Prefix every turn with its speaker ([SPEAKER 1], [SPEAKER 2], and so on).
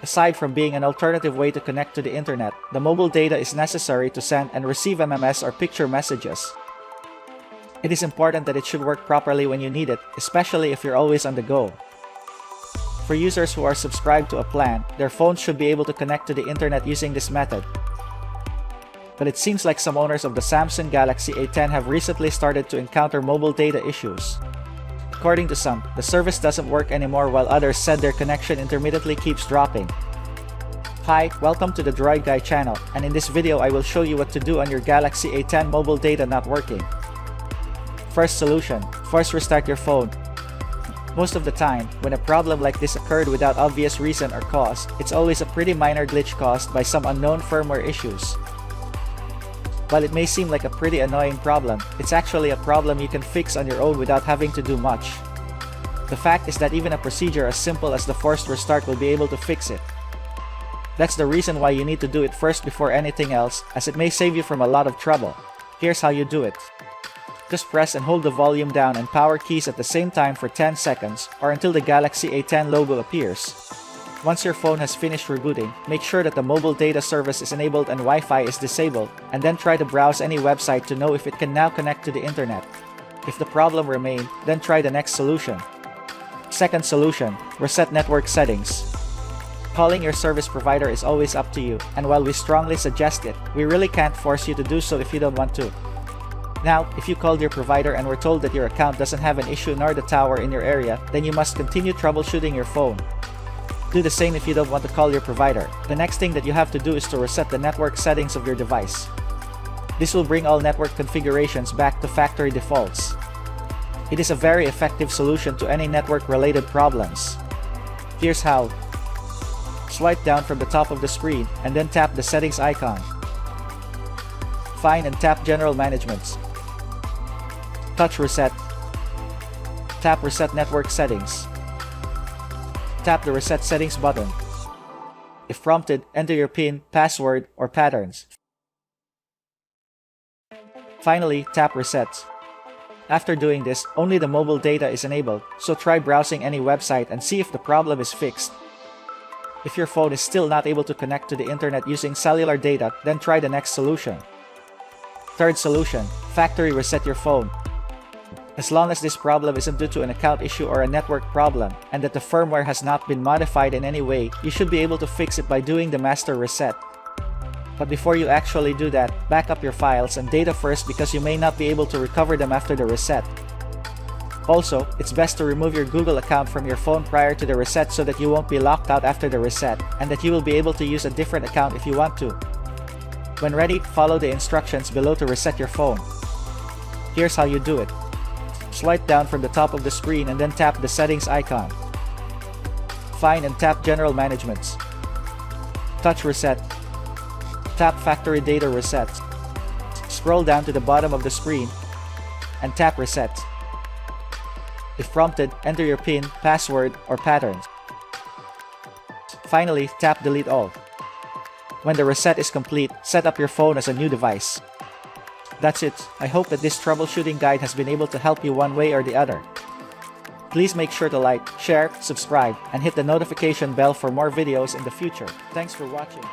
[SPEAKER 1] Aside from being an alternative way to connect to the internet, the mobile data is necessary to send and receive MMS or picture messages. It is important that it should work properly when you need it, especially if you're always on the go. For users who are subscribed to a plan, their phones should be able to connect to the internet using this method. But it seems like some owners of the Samsung Galaxy A10 have recently started to encounter mobile data issues. According to some, the service doesn't work anymore, while others said their connection intermittently keeps dropping. Hi, welcome to the Droid Guy channel, and in this video I will show you what to do on your Galaxy A10 mobile data not working. First solution, force restart your phone. Most of the time, when a problem like this occurred without obvious reason or cause, it's always a pretty minor glitch caused by some unknown firmware issues. While it may seem like a pretty annoying problem, it's actually a problem you can fix on your own without having to do much. The fact is that even a procedure as simple as the forced restart will be able to fix it. That's the reason why you need to do it first before anything else, as it may save you from a lot of trouble. Here's how you do it. Just press and hold the volume down and power keys at the same time for 10 seconds, or until the Galaxy A10 logo appears. Once your phone has finished rebooting, make sure that the mobile data service is enabled and Wi-Fi is disabled, and then try to browse any website to know if it can now connect to the internet. If the problem remains, then try the next solution. Second solution, reset network settings. Calling your service provider is always up to you, and while we strongly suggest it, we really can't force you to do so if you don't want to. Now, if you called your provider and were told that your account doesn't have an issue nor the tower in your area, then you must continue troubleshooting your phone. Do the same if you don't want to call your provider. The next thing that you have to do is to reset the network settings of your device. This will bring all network configurations back to factory defaults. It is a very effective solution to any network-related problems. Here's how. Swipe down from the top of the screen and then tap the settings icon. Find and tap General Management. Touch Reset. Tap Reset Network Settings. Tap the Reset Settings button. If prompted, enter your PIN, password, or patterns. Finally, tap Reset. After doing this, only the mobile data is enabled, so try browsing any website and see if the problem is fixed. If your phone is still not able to connect to the internet using cellular data, then try the next solution. Third solution, factory reset your phone. As long as this problem isn't due to an account issue or a network problem, and that the firmware has not been modified in any way, you should be able to fix it by doing the master reset. But before you actually do that, back up your files and data first, because you may not be able to recover them after the reset. Also, it's best to remove your Google account from your phone prior to the reset so that you won't be locked out after the reset, and that you will be able to use a different account if you want to. When ready, follow the instructions below to reset your phone. Here's how you do it. Swipe down from the top of the screen and then tap the settings icon. Find and tap General Management. Touch Reset. Tap Factory Data Reset. Scroll down to the bottom of the screen and tap Reset. If prompted, enter your PIN, password, or patterns. Finally, tap Delete All. When the reset is complete, set up your phone as a new device. That's it. I hope that this troubleshooting guide has been able to help you one way or the other. Please make sure to like, share, subscribe, and hit the notification bell for more videos in the future. Thanks for watching.